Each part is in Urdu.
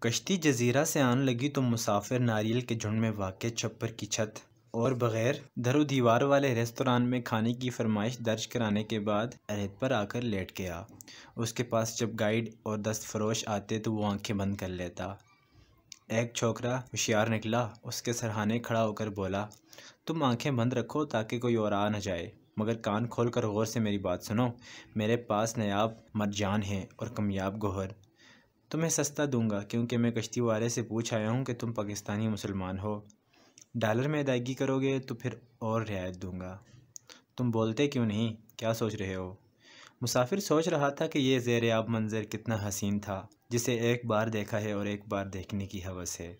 کشتی جزیرہ سے آن لگی تو مسافر ناریل کے جھنڈ میں واقع چھپر کی چھت اور بغیر در و دیوار والے ریستوران میں کھانے کی فرمائش درج کرانے کے بعد ریت پر آ کر لیٹ گیا۔ اس کے پاس جب گائیڈ اور دست فروش آتے تو وہ آنکھیں بند کر لیتا۔ ایک چھوکرا ہوشیار نکلا، اس کے سرہانے کھڑا ہو کر بولا، تم آنکھیں بند رکھو تاکہ کوئی اور آ نہ جائے، مگر کان کھول کر غور سے میری بات سنو۔ میرے پاس نایاب مرجان ہے اور کمیاب گوہر، تمہیں سستا دوں گا کیونکہ میں کشتی والے سے پوچھ آیا ہوں کہ تم پاکستانی مسلمان ہو۔ ڈالر میں ادائیگی کرو گے تو پھر اور رعایت دوں گا۔ تم بولتے کیوں نہیں؟ کیا سوچ رہے ہو؟ مسافر سوچ رہا تھا کہ یہ زیر آب منظر کتنا حسین تھا، جسے ایک بار دیکھا ہے اور ایک بار دیکھنے کی ہوس ہے۔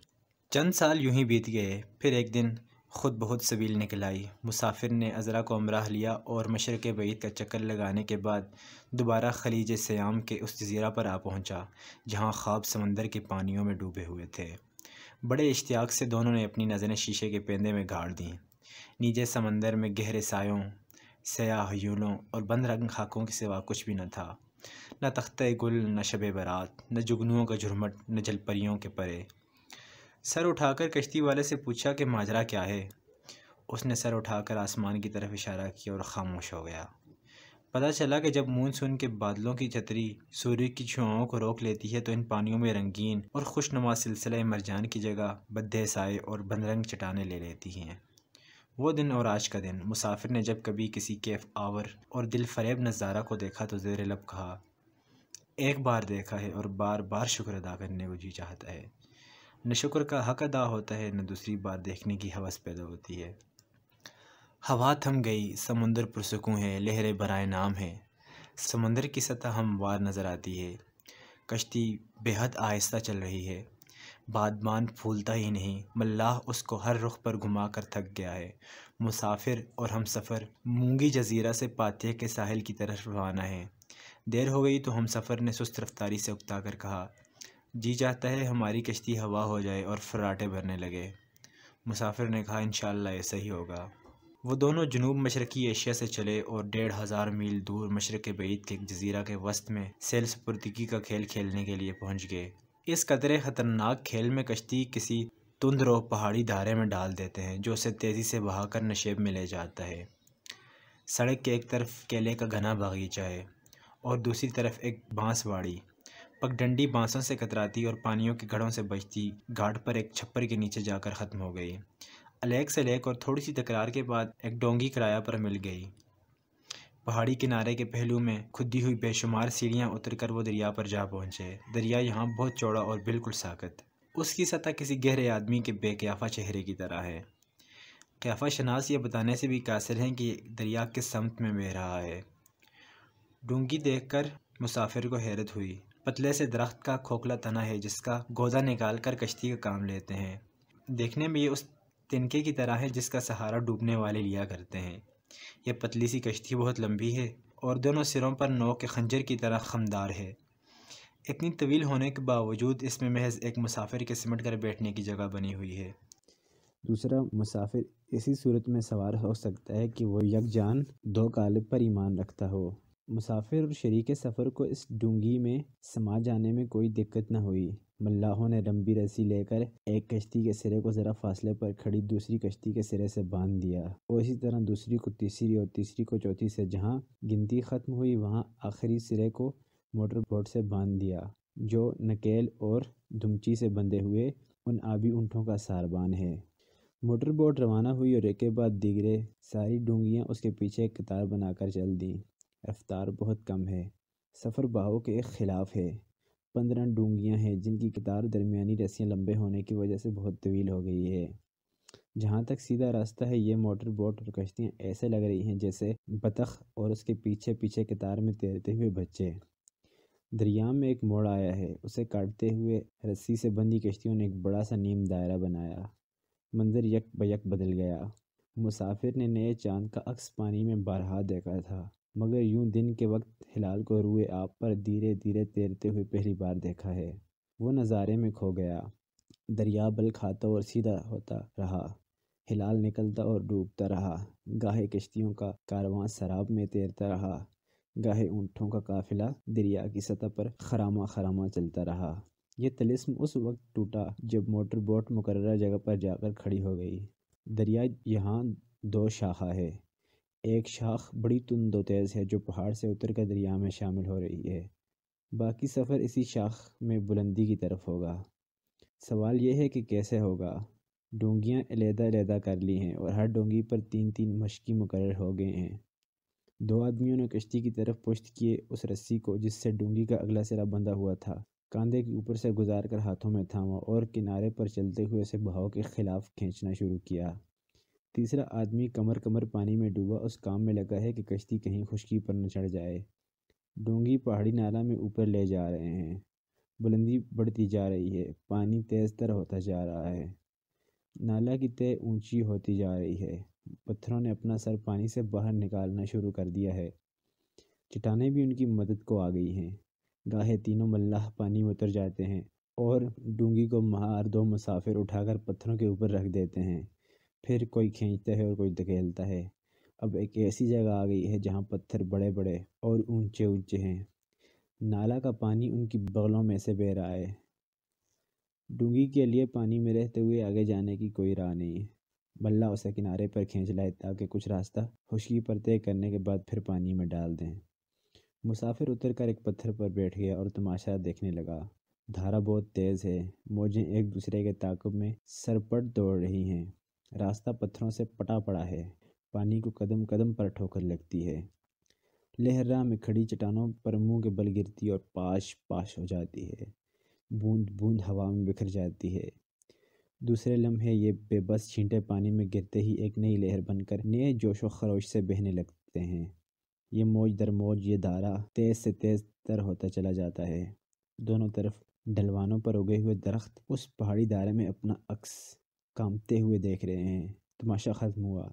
چند سال یوں ہی بیت گئے، پھر ایک دن خود بہت سبیل نکل آئی۔ مسافر نے عذرا کو ہمراہ لیا اور مشرق بعید کا چکر لگانے کے بعد دوبارہ خلیج سیام کے اس جزیرہ پر آ پہنچا جہاں خواب سمندر کے پانیوں میں ڈوبے ہوئے تھے۔ بڑے اشتیاق سے دونوں نے اپنی نظریں شیشے کے پیندے میں گاڑ دیں۔ نیچے سمندر میں گہرے سایوں، سیاہ ہیولوں اور بند رنگ خاکوں کے سوا کچھ بھی نہ تھا، نہ تختہ گل، نہ شب برات، نہ جگنوؤں کا جھرمٹ، نہ جل پریوں کے پرے۔ سر اٹھا کر کشتی والے سے پوچھا کہ ماجرا کیا ہے؟ اس نے سر اٹھا کر آسمان کی طرف اشارہ کیا اور خاموش ہو گیا۔ پتہ چلا کہ جب مونسون کے بادلوں کی چھتری سورج کی چھاؤں کو روک لیتی ہے تو ان پانیوں میں رنگین اور خوشنما سلسلہ مرجان کی جگہ بدھے سائے اور بند رنگ چٹانیں لے لیتی ہیں۔ وہ دن اور آج کا دن، مسافر نے جب کبھی کسی کیف آور اور دل فریب نظارہ کو دیکھا تو زیر لب کہا، ایک بار دیکھا ہے اور بار بار شکر ادا کرنے کو جی چاہتا ہے۔ نہ شکر کا حق ادا ہوتا ہے، نہ دوسری بار دیکھنے کی ہوس پیدا ہوتی ہے۔ ہوا تھم گئی، سمندر پرسکون ہے، لہریں برائے نام ہے، سمندر کی سطح ہموار نظر آتی ہے۔ کشتی بے حد آہستہ چل رہی ہے، بادبان پھولتا ہی نہیں، ملاح اس کو ہر رخ پر گھما کر تھک گیا ہے۔ مسافر اور ہم سفر مونگی جزیرہ سے پاتیہ کے ساحل کی طرف روانہ ہیں۔ دیر ہو گئی تو ہم سفر نے سست رفتاری سے اکتا کر کہا، جی چاہتا ہے ہماری کشتی ہوا ہو جائے اور فراٹے بھرنے لگے۔ مسافر نے کہا، انشاءاللہ ایسا ہی ہوگا۔ وہ دونوں جنوب مشرقی ایشیا سے چلے اور 1500 میل دور مشرق بعید کے جزیرہ کے وسط میں سیل سپردگی کا کھیل کھیلنے کے لیے پہنچ گئے۔ اس قدرے خطرناک کھیل میں کشتی کسی تند رو پہاڑی دھارے میں ڈال دیتے ہیں جو اسے تیزی سے بہا کر نشیب میں لے جاتا ہے۔ سڑک کے ایک طرف کیلے کا گھنا باغیچہ ہے اور دوسری طرف ایک بانس واڑی، پگڈنڈی بانسوں سے کتراتی اور پانیوں کے گڑھوں سے بچتی گھاٹ پر ایک چھپر کے نیچے جا کر ختم ہو گئی۔ الیک سے لیک اور تھوڑی سی تکرار کے بعد ایک ڈونگی کرایہ پر مل گئی۔ پہاڑی کنارے کے پہلو میں کھدی ہوئی بے شمار سیڑھیاں اتر کر وہ دریا پر جا پہنچے۔ دریا یہاں بہت چوڑا اور بالکل ساکت، اس کی سطح کسی گہرے آدمی کے بے قیافہ چہرے کی طرح ہے۔ قیافہ شناس یہ بتانے سے بھی قاصر ہیں کہ دریا کس سمت میں بہہ رہا ہے۔ ڈونگی دیکھ کر مسافر کو حیرت ہوئی۔ پتلے سے درخت کا کھوکھلا تنا ہے جس کا گودا نکال کر کشتی کا کام لیتے ہیں۔ دیکھنے میں یہ اس تنکے کی طرح ہے جس کا سہارا ڈوبنے والے لیا کرتے ہیں۔ یہ پتلی سی کشتی بہت لمبی ہے اور دونوں سروں پر نوک خنجر کی طرح خمدار ہے۔ اتنی طویل ہونے کے باوجود اس میں محض ایک مسافر کے سمٹ کر بیٹھنے کی جگہ بنی ہوئی ہے۔ دوسرا مسافر اسی صورت میں سوار ہو سکتا ہے کہ وہ یکجان دو قالب پر ایمان رکھتا ہو۔ مسافر اور شریک سفر کو اس ڈونگی میں سما جانے میں کوئی دقت نہ ہوئی۔ ملاحوں نے لمبی رسی لے کر ایک کشتی کے سرے کو ذرا فاصلے پر کھڑی دوسری کشتی کے سرے سے باندھ دیا اور اسی طرح دوسری کو تیسری اور تیسری کو چوتھی سے جہاں گنتی ختم ہوئی وہاں آخری سرے کو موٹر بوٹ سے باندھ دیا جو نکیل اور دھمچی سے بندھے ہوئے ان آبی اونٹوں کا ساربان ہے۔ موٹر بوٹ روانہ ہوئی اور ایک کے بعد دیگرے ساری ڈونگیاں اس کے پیچھے ایک قطار بنا کر چل دیں۔ رفتار بہت کم ہے، سفر بہاؤ کے ایک خلاف ہے۔ 15 ڈونگیاں ہیں جن کی قطار درمیانی رسیاں لمبے ہونے کی وجہ سے بہت طویل ہو گئی ہے۔ جہاں تک سیدھا راستہ ہے یہ موٹر بوٹ اور کشتیاں ایسے لگ رہی ہیں جیسے بطخ اور اس کے پیچھے پیچھے قطار میں تیرتے ہوئے بچے۔ دریا میں ایک موڑ آیا ہے، اسے کاٹتے ہوئے رسی سے بندھی کشتیوں نے ایک بڑا سا نیم دائرہ بنایا۔ منظر یک بیک بدل گیا۔ مسافر نے نئے چاند کا عکس پانی میں بارہا دیکھا تھا مگر یوں دن کے وقت ہلال کو روئے آب پر دھیرے دھیرے تیرتے ہوئے پہلی بار دیکھا ہے۔ وہ نظارے میں کھو گیا۔ دریا بل کھاتا اور سیدھا ہوتا رہا، ہلال نکلتا اور ڈوبتا رہا، گاہے کشتیوں کا کارواں سراب میں تیرتا رہا، گاہے اونٹوں کا قافلہ دریا کی سطح پر خراما خراما چلتا رہا۔ یہ طلسم اس وقت ٹوٹا جب موٹر بوٹ مقررہ جگہ پر جا کر کھڑی ہو گئی۔ دریا یہاں دو شاخہ ہے، ایک شاخ بڑی تند و تیز ہے جو پہاڑ سے اتر کر دریا میں شامل ہو رہی ہے، باقی سفر اسی شاخ میں بلندی کی طرف ہوگا۔ سوال یہ ہے کہ کیسے ہوگا؟ ڈونگیاں علیحدہ علیحدہ کر لی ہیں اور ہر ڈونگی پر 3 مشقی مقرر ہو گئے ہیں۔ 2 آدمیوں نے کشتی کی طرف پشت کیے اس رسی کو جس سے ڈونگی کا اگلا سرا بندھا ہوا تھا، کاندھے کے اوپر سے گزار کر ہاتھوں میں تھاما اور کنارے پر چلتے ہوئے اسے بہاؤ کے خلاف کھینچنا شروع کیا۔ تیسرا آدمی کمر پانی میں ڈوبا اس کام میں لگا ہے کہ کشتی کہیں خشکی پر نہ چڑھ جائے۔ ڈونگی پہاڑی نالا میں اوپر لے جا رہے ہیں، بلندی بڑھتی جا رہی ہے، پانی تیز تر ہوتا جا رہا ہے، نالا کی تہ اونچی ہوتی جا رہی ہے، پتھروں نے اپنا سر پانی سے باہر نکالنا شروع کر دیا ہے، چٹانیں بھی ان کی مدد کو آ گئی ہیں۔ گاہے تینوں ملاح پانی میں اتر جاتے ہیں اور ڈونگی کو مہار 2 مسافر اٹھا کر پتھروں کے اوپر رکھ دیتے ہیں، پھر کوئی کھینچتا ہے اور کوئی دھکیلتا ہے۔ اب ایک ایسی جگہ آ گئی ہے جہاں پتھر بڑے بڑے اور اونچے اونچے ہیں، نالا کا پانی ان کی بغلوں میں سے بہہ رہا ہے۔ ڈونگی کے لیے پانی میں رہتے ہوئے آگے جانے کی کوئی راہ نہیں، ملا اسے کنارے پر کھینچ لائے تاکہ کچھ راستہ خشکی پر طے کرنے کے بعد پھر پانی میں ڈال دیں۔ مسافر اتر کر ایک پتھر پر بیٹھ گیا اور تماشا دیکھنے لگا۔ دھارا بہت تیز ہے، موجیں ایک دوسرے کے تعاقب میں سرپٹ دوڑ رہی ہیں، راستہ پتھروں سے پٹا پڑا ہے، پانی کو قدم قدم پر ٹھوکر لگتی ہے، لہر راہ میں کھڑی چٹانوں پر منہ کے بل گرتی اور پاش پاش ہو جاتی ہے، بوند بوند ہوا میں بکھر جاتی ہے۔ دوسرے لمحے یہ بے بس چھینٹے پانی میں گرتے ہی ایک نئی لہر بن کر نئے جوش و خروش سے بہنے لگتے ہیں۔ یہ موج در موج یہ دھارا تیز سے تیز تر ہوتا چلا جاتا ہے۔ دونوں طرف ڈھلوانوں پر اگے ہوئے درخت اس پہاڑی دھارے میں اپنا عکس کامتے ہوئے دیکھ رہے ہیں۔ تماشا ختم ہوا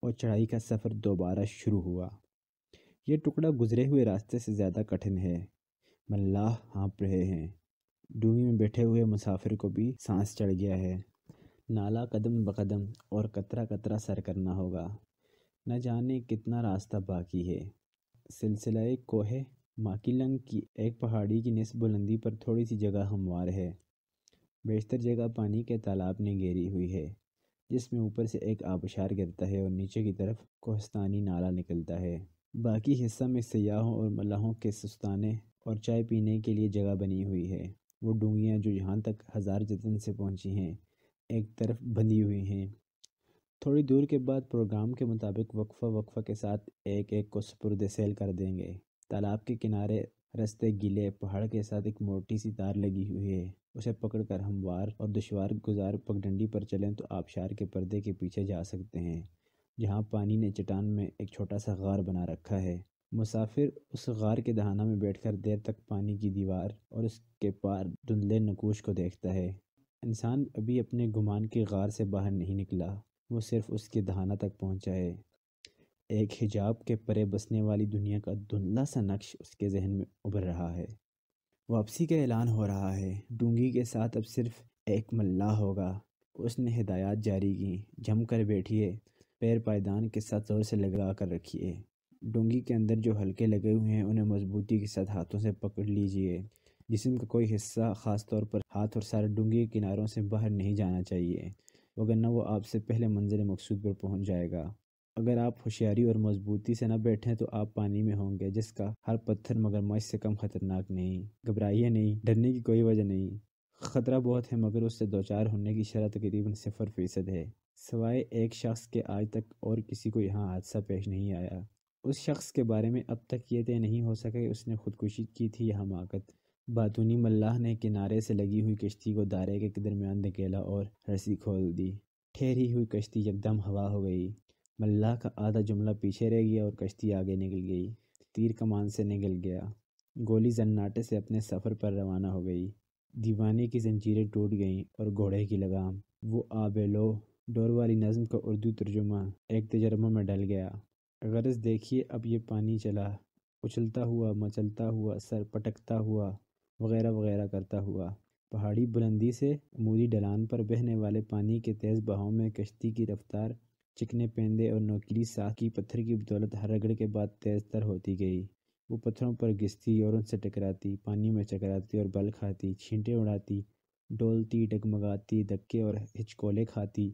اور چڑھائی کا سفر دوبارہ شروع ہوا۔ یہ ٹکڑا گزرے ہوئے راستے سے زیادہ کٹھن ہے، ملاح ہانپ رہے ہیں، ڈونگی میں بیٹھے ہوئے مسافر کو بھی سانس چڑھ گیا ہے۔ نالا قدم بقدم اور قطرہ قطرہ سر کرنا ہوگا، نہ جانے کتنا راستہ باقی ہے۔ سلسلہ کوہ ماکیلنگ کی ایک پہاڑی کی نصف بلندی پر تھوڑی سی جگہ ہموار ہے، بیشتر جگہ پانی کے تالاب نے گھیری ہوئی ہے جس میں اوپر سے ایک آبشار گرتا ہے اور نیچے کی طرف کوہستانی نالا نکلتا ہے۔ باقی حصہ میں سیاحوں اور ملاحوں کے سستانے اور چائے پینے کے لیے جگہ بنی ہوئی ہے۔ وہ ڈونگیاں جو یہاں تک ہزار جتن سے پہنچی ہیں ایک طرف بندھی ہوئی ہیں، تھوڑی دور کے بعد پروگرام کے مطابق وقفہ وقفہ کے ساتھ ایک ایک کو سپرد سیل کر دیں گے۔ تالاب کے کنارے رستے گیلے پہاڑ کے ساتھ ایک موٹی سی تار لگی ہوئی ہے، اسے پکڑ کر ہموار اور دشوار گزار پگڈنڈی پر چلیں تو آبشار کے پردے کے پیچھے جا سکتے ہیں جہاں پانی نے چٹان میں ایک چھوٹا سا غار بنا رکھا ہے۔ مسافر اس غار کے دہانہ میں بیٹھ کر دیر تک پانی کی دیوار اور اس کے پار دھندلے نقوش کو دیکھتا ہے۔ انسان ابھی اپنے گمان کے غار سے باہر نہیں نکلا، وہ صرف اس کے دہانہ تک پہنچا ہے۔ ایک حجاب کے پرے بسنے والی دنیا کا دھندلا سا نقش اس کے ذہن میں ابھر رہا ہے۔ واپسی کا اعلان ہو رہا ہے، ڈونگی کے ساتھ اب صرف ایک ملاح ہوگا۔ اس نے ہدایات جاری کی، جم کر بیٹھیے، پیر پائیدان کے ساتھ زور سے لگا کر رکھیے، ڈونگی کے اندر جو حلقے لگے ہوئے ہیں انہیں مضبوطی کے ساتھ ہاتھوں سے پکڑ لیجئے، جسم کا کوئی حصہ خاص طور پر ہاتھ اور سر ڈونگی کے کناروں سے باہر نہیں جانا چاہیے، وگرنہ وہ آپ سے پہلے منزل مقصود پر پہنچ جائے گا۔ اگر آپ ہوشیاری اور مضبوطی سے نہ بیٹھیں تو آپ پانی میں ہوں گے جس کا ہر پتھر مگرمچھ سے کم خطرناک نہیں۔ گھبرائیے نہیں، ڈرنے کی کوئی وجہ نہیں، خطرہ بہت ہے مگر اس سے دوچار ہونے کی شرح تقریباً 0% ہے۔ سوائے ایک شخص کے آج تک اور کسی کو یہاں حادثہ پیش نہیں آیا۔ اس شخص کے بارے میں اب تک یہ طے نہیں ہو سکا کہ اس نے خودکشی کی تھی یا حماقت۔ باتونی ملاح نے کنارے سے لگی ہوئی کشتی کو دھارے کے درمیان دھکیلا اور رسی کھول دی، ٹھہری ہوئی کشتی یکدم ہوا ہو گئی، ملاح کا آدھا جملہ پیچھے رہ گیا اور کشتی آگے نکل گئی، تیر کمان سے نکل گیا، گولی زناٹے سے اپنے سفر پر روانہ ہو گئی، دیوانے کی زنجیریں ٹوٹ گئیں اور گھوڑے کی لگام۔ وہ آب لو ڈور والی نظم کا اردو ترجمہ ایک تجربہ میں ڈل گیا۔ غرض دیکھیے اب یہ پانی چلا، اچھلتا ہوا، مچلتا ہوا، سر پٹکتا ہوا، وغیرہ وغیرہ کرتا ہوا، پہاڑی بلندی سے عمودی ڈھلان پر بہنے والے پانی کے تیز بہاؤ میں کشتی کی رفتار چکنے پیندے اور نوکیلی ساکھی پتھر کی بدولت ہر رگڑ کے بعد تیز تر ہوتی گئی۔ وہ پتھروں پر گھستی اور ان سے ٹکراتی، پانی میں چکراتی اور بل کھاتی، چھینٹے اڑاتی، ڈولتی، ڈگمگاتی، دھکے اور ہچکولے کھاتی،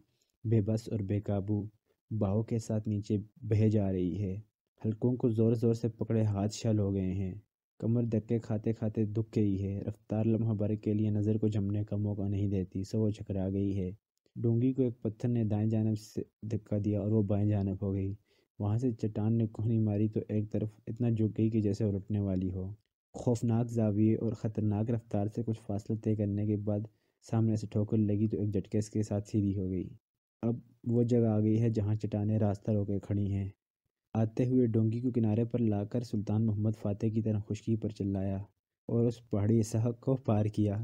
بے بس اور بے قابو بہاؤ کے ساتھ نیچے بہہ جا رہی ہے۔ حلقوں کو زور زور سے پکڑے ہاتھ شل ہو گئے ہیں، کمر دھکے کھاتے کھاتے دک گئی ہے، رفتار لمحہ بھر کے لیے نظر کو جمنے کا موقع نہیں دیتی، سو وہ چکرا گئی ہے۔ ڈونگی کو ایک پتھر نے دائیں جانب سے دھکا دیا اور وہ بائیں جانب ہو گئی۔ وہاں سے چٹان نے کوہنی ماری تو ایک طرف اتنا جھک گئی کہ جیسے الٹنے والی ہو۔ خوفناک زاویے اور خطرناک رفتار سے کچھ فاصلہ طے کرنے کے بعد سامنے سے ٹھوکر لگی تو ایک جھٹکے کے ساتھ سیدھی ہو گئی۔ اب وہ جگہ آ گئی ہے جہاں چٹانیں راستہ روکے کھڑی ہیں۔ آتے ہوئے ڈونگی کو کنارے پر لا کر سلطان محمد فاتح کی طرح خشکی پر چلایا اور اس پہاڑی سحق کو پار کیا۔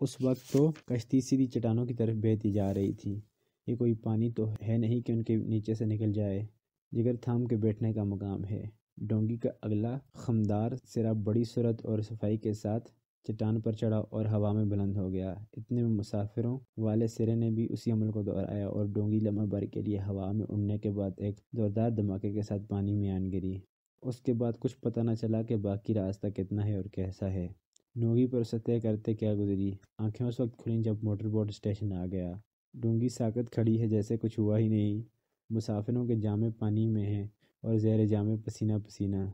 اس وقت تو کشتی سیدھی چٹانوں کی طرف بہتی جا رہی تھی۔ یہ کوئی پانی تو ہے نہیں کہ ان کے نیچے سے نکل جائے، جگر تھام کے بیٹھنے کا مقام ہے۔ ڈونگی کا اگلا خمدار سرا بڑی سرعت اور صفائی کے ساتھ چٹان پر چڑھا اور ہوا میں بلند ہو گیا۔ اتنے میں مسافروں والے سرے نے بھی اسی عمل کو دہرایا اور ڈونگی لمحہ بھر کے لیے ہوا میں اڑنے کے بعد ایک زوردار دھماکے کے ساتھ پانی میں آن گری۔ اس کے بعد کچھ پتہ نہ چلا کہ باقی راستہ کتنا ہے اور کیسا ہے۔ ڈونگی پر اسے طے کرتے کیا گزری۔ آنکھیں اس وقت کھلیں جب موٹر بوٹ اسٹیشن آ گیا۔ ڈونگی ساکت کھڑی ہے جیسے کچھ ہوا ہی نہیں۔ مسافروں کے جامے پانی میں ہیں اور زیر جامے پسینہ پسینہ۔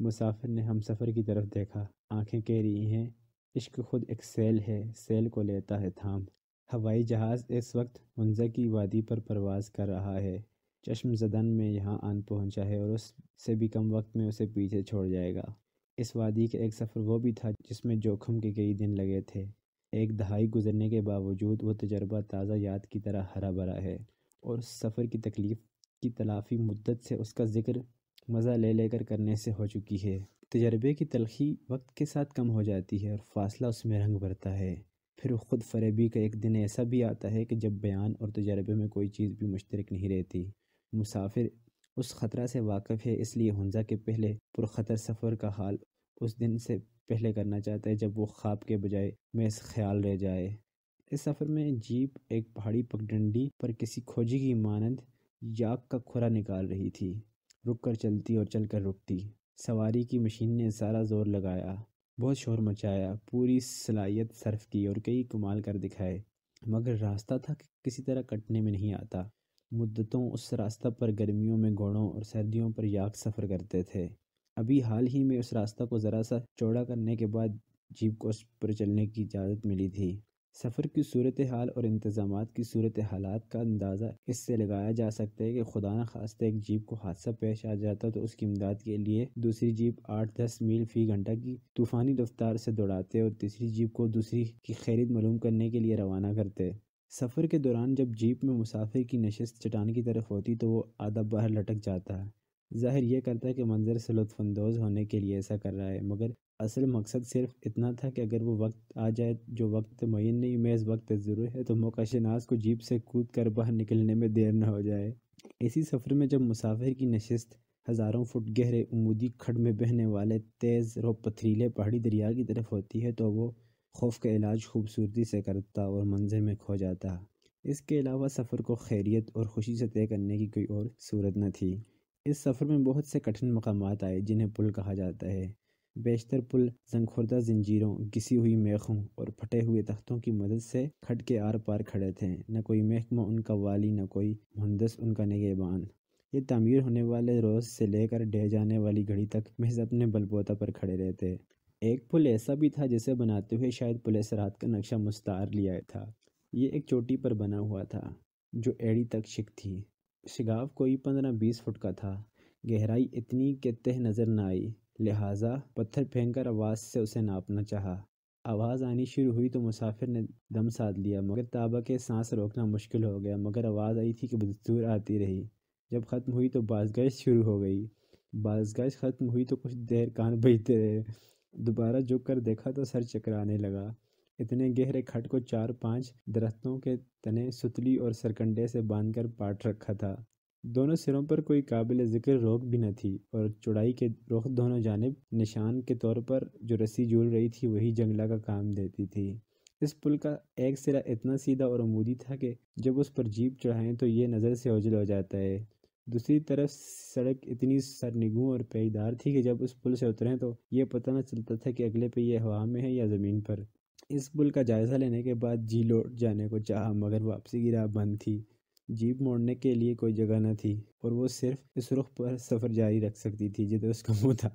مسافر نے ہم سفر کی طرف دیکھا، آنکھیں کہہ رہی ہیں عشق خود ایک سیل ہے، سیل کو لیتا ہے تھام۔ ہوائی جہاز اس وقت ہنزہ کی وادی پر پرواز کر رہا ہے، چشم زدن میں یہاں آن پہنچا ہے اور اس سے بھی کم وقت میں اسے پیچھے چھوڑ جائے گا۔ اس وادی کا ایک سفر وہ بھی تھا جس میں جوخم کے کئی دن لگے تھے۔ ایک دہائی گزرنے کے باوجود وہ تجربہ تازہ یاد کی طرح ہرا بھرا ہے اور اس سفر کی تکلیف کی تلافی مدت سے اس کا ذکر مزہ لے لے کر کرنے سے ہو چکی ہے۔ تجربے کی تلخی وقت کے ساتھ کم ہو جاتی ہے اور فاصلہ اس میں رنگ بھرتا ہے۔ پھر خود فریبی کا ایک دن ایسا بھی آتا ہے کہ جب بیان اور تجربے میں کوئی چیز بھی مشترک نہیں رہتی۔ مسافر اس خطرہ سے واقف ہے، اس لیے ہنزہ کے پہلے پرخطر سفر کا حال اس دن سے پہلے کرنا چاہتا ہے جب وہ خواب کے بجائے محض خیال رہ جائے۔ اس سفر میں جیپ ایک پہاڑی پگڈنڈی پر کسی کھوجی کی مانند یاک کا کھرا نکال رہی تھی، رک کر چلتی اور چل کر رکتی۔ سواری کی مشین نے سارا زور لگایا، بہت شور مچایا، پوری صلاحیت صرف کی اور کئی کمال کر دکھائے، مگر راستہ تھا کہ کسی طرح کٹنے میں نہیں آتا۔ مدتوں اس راستہ پر گرمیوں میں گھوڑوں اور سردیوں پر یاک سفر کرتے تھے۔ ابھی حال ہی میں اس راستہ کو ذرا سا چوڑا کرنے کے بعد جیپ کو اس پر چلنے کی اجازت ملی تھی۔ سفر کی صورتحال اور انتظامات کی صورتحالات کا اندازہ اس سے لگایا جا سکتا ہے کہ خدا نخواستہ ایک جیپ کو حادثہ پیش آ جاتا تو اس کی امداد کے لیے دوسری جیپ 8-10 میل فی گھنٹہ کی طوفانی رفتار سے دوڑاتے اور تیسری جیپ کو دوسری کی خیریت معلوم کرنے کے لیے روانہ کرتے۔ سفر کے دوران جب جیپ میں مسافر کی نشست چٹان کی طرف ہوتی تو وہ آدھا باہر لٹک جاتا، ظاہر یہ کرتا ہے کہ منظر سے لطف اندوز ہونے کے لیے ایسا کر رہا ہے، مگر اصل مقصد صرف اتنا تھا کہ اگر وہ وقت آ جائے جو وقت معین نہیں محض وقت ضرور ہے تو موقع شناس کو جیپ سے کود کر باہر نکلنے میں دیر نہ ہو جائے۔ اسی سفر میں جب مسافر کی نشست ہزاروں فٹ گہرے عمودی کھڈ میں بہنے والے تیز رو پتھریلے پہاڑی دریا کی طرف ہوتی ہے تو وہ خوف کا علاج خوبصورتی سے کرتا اور منظر میں کھو جاتا۔ اس کے علاوہ سفر کو خیریت اور خوشی سے طے کرنے کی کوئی اور صورت نہ تھی۔ اس سفر میں بہت سے کٹھن مقامات آئے جنہیں پل کہا جاتا ہے۔ بیشتر پل زنگ خوردہ زنجیروں، گھسی ہوئی میخوں اور پھٹے ہوئے تختوں کی مدد سے کھڈ کے آر پار کھڑے تھے۔ نہ کوئی محکمہ ان کا والی، نہ کوئی مہندس ان کا نگہبان۔ یہ تعمیر ہونے والے روز سے لے کر ڈھہ جانے والی گھڑی تک محض اپنے بل بوتے پر کھڑے رہتے۔ ایک پل ایسا بھی تھا جسے بناتے ہوئے شاید پولیس رات کا نقشہ مستعار لیا تھا۔ یہ ایک چوٹی پر بنا ہوا تھا جو ایڑی تک شک تھی۔ شگاف کوئی 15-20 فٹ کا تھا، گہرائی اتنی کہ تہ نظر نہ آئی، لہٰذا پتھر پھینک کر آواز سے اسے ناپنا چاہا۔ آواز آنی شروع ہوئی تو مسافر نے دم ساتھ لیا، مگر تابہ کے سانس روکنا مشکل ہو گیا، مگر آواز آئی تھی کہ بدستور آتی رہی۔ جب ختم ہوئی تو بازگشت شروع ہو گئی۔ بازگشت ختم ہوئی تو کچھ دیر کان بجتے رہے۔ دوبارہ جھک کر دیکھا تو سر چکرانے لگا۔ اتنے گہرے کھڈ کو 4-5 درختوں کے تنے ستلی اور سرکنڈے سے باندھ کر پاٹ رکھا تھا۔ دونوں سروں پر کوئی قابل ذکر روک بھی نہ تھی اور چوڑائی کے رخ دونوں جانب نشان کے طور پر جو رسی جھول رہی تھی وہی جنگلہ کا کام دیتی تھی۔ اس پل کا ایک سرا اتنا سیدھا اور عمودی تھا کہ جب اس پر جیپ چڑھائیں تو یہ نظر سے اوجھل ہو جاتا ہے، دوسری طرف سڑک اتنی سرنگوں اور پیچیدار تھی کہ جب اس پل سے اتریں تو یہ پتہ نہ چلتا تھا کہ اگلے پہ یہ ہوا میں ہے یا زمین پر۔ اس پل کا جائزہ لینے کے بعد جی لوٹ جانے کو چاہا، مگر واپسی کی راہ بند تھی، جیپ موڑنے کے لیے کوئی جگہ نہ تھی، اور وہ صرف اس رخ پر سفر جاری رکھ سکتی تھی جدھر اس کا منہ تھا۔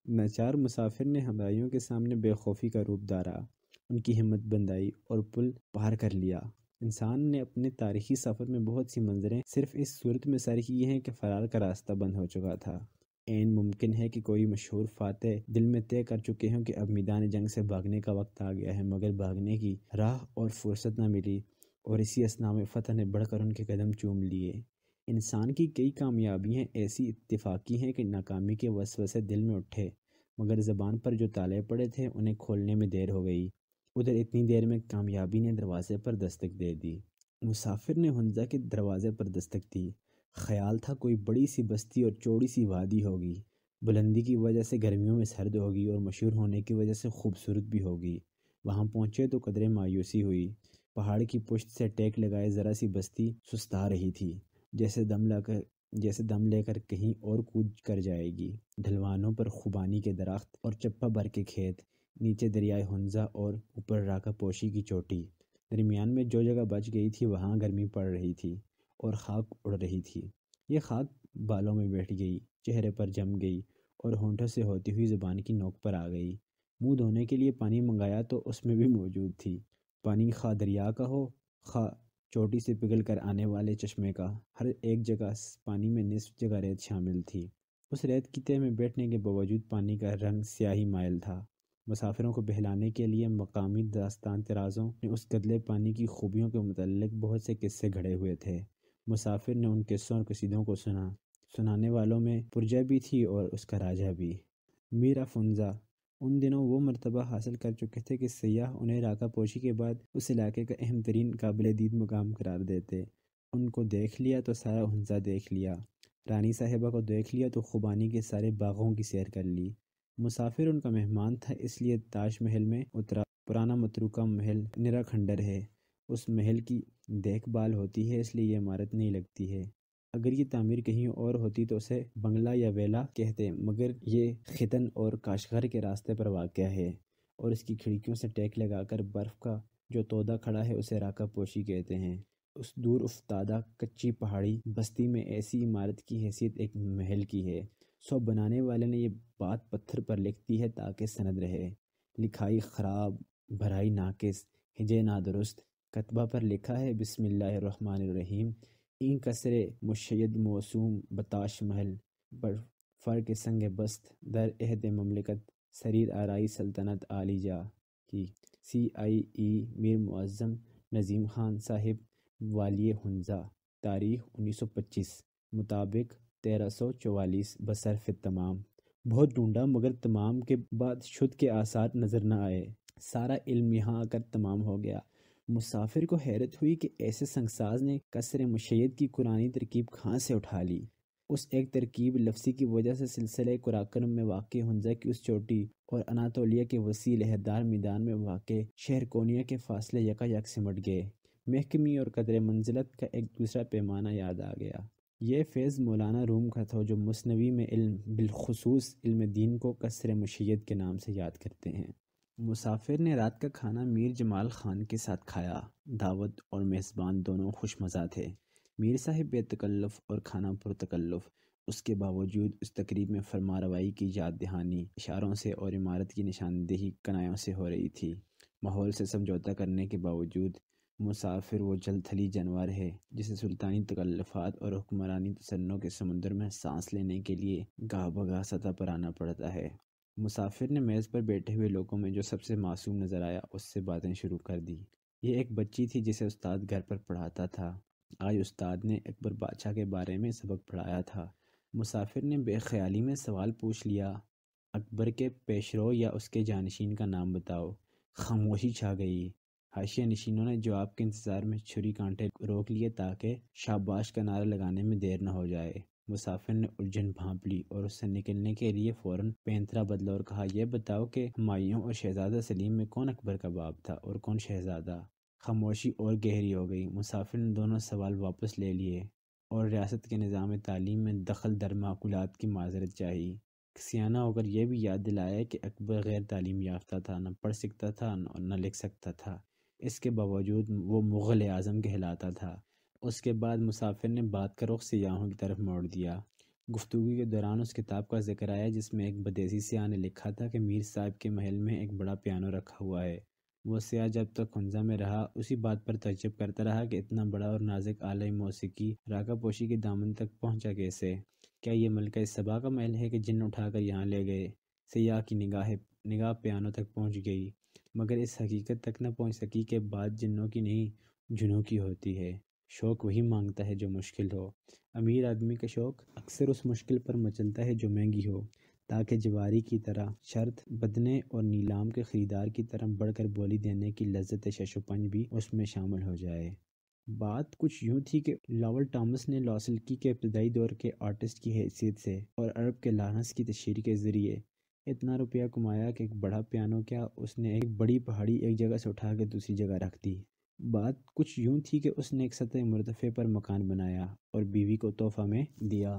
ناچار مسافر نے ہمراہیوں کے سامنے بے خوفی کا روپ دھارا، ان کی ہمت بندائی اور پل پار کر لیا۔ انسان نے اپنے تاریخی سفر میں بہت سی منظریں صرف اس صورت میں سر کی ہیں کہ فرار کا راستہ بند ہو چکا تھا۔ ممکن ہے کہ کوئی مشہور فاتح دل میں طے کر چکے ہوں کہ اب میدان جنگ سے بھاگنے کا وقت آ گیا ہے، مگر بھاگنے کی راہ اور فرصت نہ ملی، اور اسی اثناء میں فتح نے بڑھ کر ان کے قدم چوم لیے۔ انسان کی کئی کامیابیاں ایسی اتفاقی ہیں کہ ناکامی کے وسوسے دل میں اٹھے، مگر زبان پر جو تالے پڑے تھے انہیں کھولنے میں دیر ہو گئی۔ ادھر اتنی دیر میں کامیابی نے دروازے پر دستک دے دی۔ مسافر نے ہنزا کے دروازے پر دستک دی۔ خیال تھا کوئی بڑی سی بستی اور چوڑی سی وادی ہوگی، بلندی کی وجہ سے گرمیوں میں سرد ہوگی اور مشہور ہونے کی وجہ سے خوبصورت بھی ہوگی۔ وہاں پہنچے تو قدرے مایوسی ہوئی۔ پہاڑ کی پشت سے ٹیک لگائے ذرا سی بستی سستا رہی تھی، جیسے دم لے کر کہیں اور کود کر جائے گی۔ ڈھلوانوں پر خوبانی کے درخت اور چپا بھر کے کھیت، نیچے دریائے ہنزا اور اوپر راکا پوشی کی چوٹی۔ درمیان میں جو جگہ بچ گئی تھی وہاں گرمی پڑ رہی تھی اور خاک اڑ رہی تھی۔ یہ خاک بالوں میں بیٹھ گئی، چہرے پر جم گئی اور ہونٹوں سے ہوتی ہوئی زبان کی نوک پر آ گئی۔ منہ دھونے کے لیے پانی منگایا تو اس میں بھی موجود تھی۔ پانی خواہ دریا کا ہو، خواہ چوٹی سے پگھل کر آنے والے چشمے کا، ہر ایک جگہ پانی میں نصف جگہ ریت شامل تھی۔ اس ریت کی تہہ میں بیٹھنے کے باوجود پانی کا رنگ سیاہی مائل تھا۔ مسافروں کو بہلانے کے لیے مقامی داستان طرازوں نے اس گدلے پانی کی خوبیوں کے متعلق بہت سے قصے گھڑے ہوئے تھے۔ مسافر نے ان قصوں اور قصیدوں کو سنا۔ سنانے والوں میں پرجا بھی تھی اور اس کا راجہ بھی۔ میر افنزا ان دنوں وہ مرتبہ حاصل کر چکے تھے کہ سیاح انہیں راکا پوشی کے بعد اس علاقے کا اہم ترین قابل دید مقام قرار دیتے۔ ان کو دیکھ لیا تو سارا ہنزا دیکھ لیا، رانی صاحبہ کو دیکھ لیا تو خوبانی کے سارے باغوں کی سیر کر لی۔ مسافر ان کا مہمان تھا، اس لیے تاج محل میں اترا۔ پرانا متروکہ محل نرا کھنڈر ہے، اس محل کی دیکھ بھال ہوتی ہے، اس لیے یہ عمارت نہیں لگتی ہے۔ اگر یہ تعمیر کہیں اور ہوتی تو اسے بنگلہ یا ویلا کہتے، مگر یہ ختن اور کاشغر کے راستے پر واقع ہے، اور اس کی کھڑکیوں سے ٹیک لگا کر برف کا جو تودا کھڑا ہے اسے راکا پوشی کہتے ہیں۔ اس دور افتادہ کچی پہاڑی بستی میں ایسی عمارت کی حیثیت ایک محل کی ہے، سو بنانے والے نے یہ بات پتھر پر لکھ دی ہے تاکہ سند رہے۔ لکھائی خراب، بھرائی ناقص، ہجے نادرست۔ کتبہ پر لکھا ہے بسم اللہ الرحمن الرحیم، این کسر مشید موسوم بتاش محل فرق سنگ بست در عہد مملکت سریر آرائی سلطنت عالی جا کی CIE میر معظم نظیم خان صاحب والی ہنزا، تاریخ 1925 مطابق 1344 بصرف تمام۔ بہت ڈھونڈا مگر تمام کے بعد شد کے آثار نظر نہ آئے، سارا علم یہاں آ کر تمام ہو گیا۔ مسافر کو حیرت ہوئی کہ ایسے سنگساز نے کسر مشید کی قرآنی ترکیب کہاں سے اٹھا لی۔ اس ایک ترکیب لفظی کی وجہ سے سلسلہ قراقرم میں واقع ہنزا کی اس چوٹی اور اناطولیہ کے وسیع لہردار میدان میں واقع شہر کونیا کے فاصلے یکا یک سمٹ گئے۔ محکمی اور قدر منزلت کا ایک دوسرا پیمانہ یاد آ گیا۔ یہ فیض مولانا روم کا تھا جو مثنوی میں علم، بالخصوص علم دین کو کسر مشید کے نام سے یاد کرتے ہیں۔ مسافر نے رات کا کھانا میر جمال خان کے ساتھ کھایا۔ دعوت اور میزبان دونوں خوش مزہ تھے۔ میر صاحب بے تکلف اور کھانا پر تکلف، اس کے باوجود اس تقریب میں فرما روائی کی یاد دہانی اشاروں سے اور عمارت کی نشاندہی کنایوں سے ہو رہی تھی۔ ماحول سے سمجھوتہ کرنے کے باوجود مسافر وہ جل تھلی جانور ہے جسے سلطانی تکلفات اور حکمرانی تصنع کے سمندر میں سانس لینے کے لیے گاہ بگاہ سطح پر آنا پڑتا ہے۔ مسافر نے میز پر بیٹھے ہوئے لوگوں میں جو سب سے معصوم نظر آیا اس سے باتیں شروع کر دی۔ یہ ایک بچی تھی جسے استاد گھر پر پڑھاتا تھا۔ آج استاد نے اکبر بادشاہ کے بارے میں سبق پڑھایا تھا۔ مسافر نے بے خیالی میں سوال پوچھ لیا، اکبر کے پیشرو یا اس کے جانشین کا نام بتاؤ۔ خاموشی چھا گئی۔ حاشیہ نشینوں نے جواب کے انتظار میں چھری کانٹے روک لیے تاکہ شاباش کا نعرہ لگانے میں دیر نہ ہو جائے۔ مسافر نے الجھن بھانپ لی اور اس سے نکلنے کے لیے فوراً پینترا بدلا اور کہا، یہ بتاؤ کہ ہمایوں اور شہزادہ سلیم میں کون اکبر کا باپ تھا اور کون شہزادہ؟ خاموشی اور گہری ہو گئی۔ مسافر نے دونوں سوال واپس لے لیے۔ اور ریاست کے نظام تعلیم میں دخل در معقولات کی معذرت چاہی۔ سیانہ ہو کر یہ بھی یاد دلایا کہ اکبر غیر تعلیم یافتہ تھا، نہ پڑھ سکتا تھا اور نہ لکھ سکتا تھا، اس کے باوجود وہ مغل اعظم کہلاتا تھا۔ اس کے بعد مسافر نے بات کا رخ سیاحوں کی طرف موڑ دیا۔ گفتگو کے دوران اس کتاب کا ذکر آیا جس میں ایک بدیسی سیاح نے لکھا تھا کہ میر صاحب کے محل میں ایک بڑا پیانو رکھا ہوا ہے۔ وہ سیاح جب تک ہنزا میں رہا اسی بات پر تعجب کرتا رہا کہ اتنا بڑا اور نازک آلہ موسیقی راکا پوشی کے دامن تک پہنچا کیسے؟ کیا یہ ملکہ سبا کا محل ہے کہ جن اٹھا کر یہاں لے گئے؟ سیاح کی نگاہ پیانو تک پہنچ گئی، مگر اس حقیقت تک نہ پہنچ سکی کہ بات جنوں کی نہیں جنوں کی ہوتی ہے۔ شوق وہی مانگتا ہے جو مشکل ہو۔ امیر آدمی کا شوق اکثر اس مشکل پر مچلتا ہے جو مہنگی ہو، تاکہ جواری کی طرح شرط بدنے اور نیلام کے خریدار کی طرح بڑھ کر بولی دینے کی لذت شش و پنج بھی اس میں شامل ہو جائے۔ بات کچھ یوں تھی کہ لاول ٹامس نے لاسلکی کے ابتدائی دور کے آرٹسٹ کی حیثیت سے اور عرب کے لانس کی تشہیر کے ذریعے اتنا روپیہ کمایا کہ ایک بڑا پیانو کیا اس نے ایک بڑی پہاڑی ایک جگہ سے اٹھا کے دوسری جگہ رکھ دی۔ بات کچھ یوں تھی کہ اس نے ایک سطح مرتفع پر مکان بنایا اور بیوی کو تحفہ میں دیا۔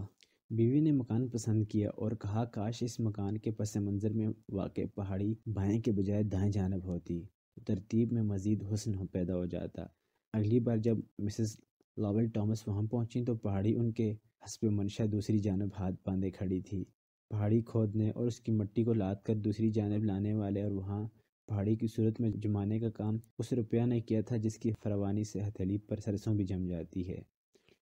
بیوی نے مکان پسند کیا اور کہا کاش اس مکان کے پس منظر میں واقع پہاڑی بائیں کے بجائے دائیں جانب ہوتی تو ترتیب میں مزید حسن پیدا ہو جاتا۔ اگلی بار جب مسز لاول ٹامس وہاں پہنچیں تو پہاڑی ان کے حسب منشا دوسری جانب ہاتھ باندھے کھڑی تھی۔ پہاڑی کھودنے اور اس کی مٹی کو لاد کر دوسری جانب لانے والے اور وہاں پہاڑی کی صورت میں جمانے کا کام اس روپیہ نے کیا تھا جس کی فراوانی سے ہتھیلی پر سرسوں بھی جم جاتی ہے۔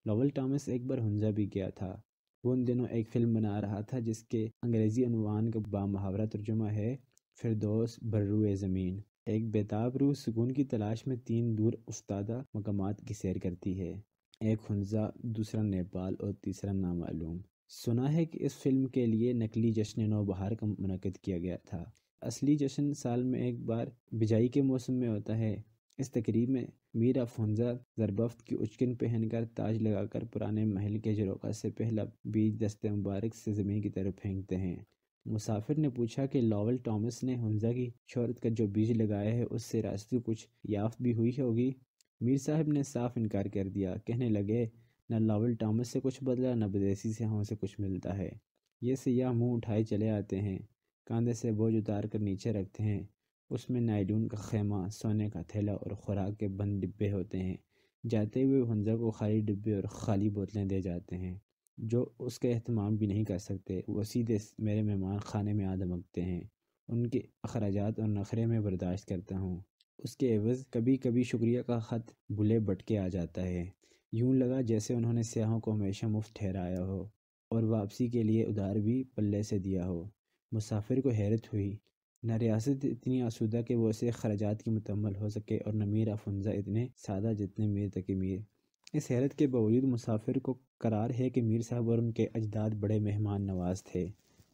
لاول ٹامس ایک بار ہنزا بھی گیا تھا۔ وہ ان دنوں ایک فلم بنا رہا تھا جس کے انگریزی عنوان کا بامحاورہ ترجمہ ہے فردوس بروئے زمین۔ ایک بیتاب روح سکون کی تلاش میں 3 دور افتادہ مقامات کی سیر کرتی ہے، ایک ہنزا، دوسرا نیپال اور تیسرا نامعلوم۔ سنا ہے کہ اس فلم کے لیے نقلی جشن نوبہار کا منعقد کیا گیا تھا۔ اصلی جشن سال میں ایک بار بجائی کے موسم میں ہوتا ہے۔ اس تقریب میں میر افونزا زربفت کی اچکن پہن کر تاج لگا کر پرانے محل کے جروقہ سے پہلا بیج دست مبارک سے زمین کی طرف پھینکتے ہیں۔ مسافر نے پوچھا کہ لاول ٹامس نے ہنزا کی شہرت کا جو بیج لگایا ہے اس سے راستی کچھ یافت بھی ہوئی ہوگی؟ میر صاحب نے صاف انکار کر دیا، کہنے لگے نہ لاول ٹامس سے کچھ بدلا نہ بدیسی سیاحوں سے کچھ ملتا ہے۔ یہ سیاح منہ اٹھائے چلے آتے ہیں، کاندھے سے بوجھ اتار کر نیچے رکھتے ہیں، اس میں نائلون کا خیمہ، سونے کا تھیلا اور خوراک کے بند ڈبے ہوتے ہیں۔ جاتے ہوئے ہنزا کو خالی ڈبے اور خالی بوتلیں دے جاتے ہیں، جو اس کا اہتمام بھی نہیں کر سکتے۔ وہ سیدھے میرے مہمان خانے میں آ دھمکتے ہیں، ان کے اخراجات اور نخرے میں برداشت کرتا ہوں۔ اس کے عوض کبھی کبھی شکریہ کا خط بھولے بٹکے آ جاتا ہے۔ یوں لگا جیسے انہوں نے سیاحوں کو ہمیشہ مفت ٹھہرایا ہو اور واپسی کے لیے ادھار بھی پلے سے دیا ہو۔ مسافر کو حیرت ہوئی، نہ ریاست اتنی آسودہ کہ وہ اسے خراجات کی متحمل ہو سکے اور نہ میر افونزا اتنے سادہ جتنے میر تقی میر۔ اس حیرت کے باوجود مسافر کو قرار ہے کہ میر صاحب اور ان کے اجداد بڑے مہمان نواز تھے۔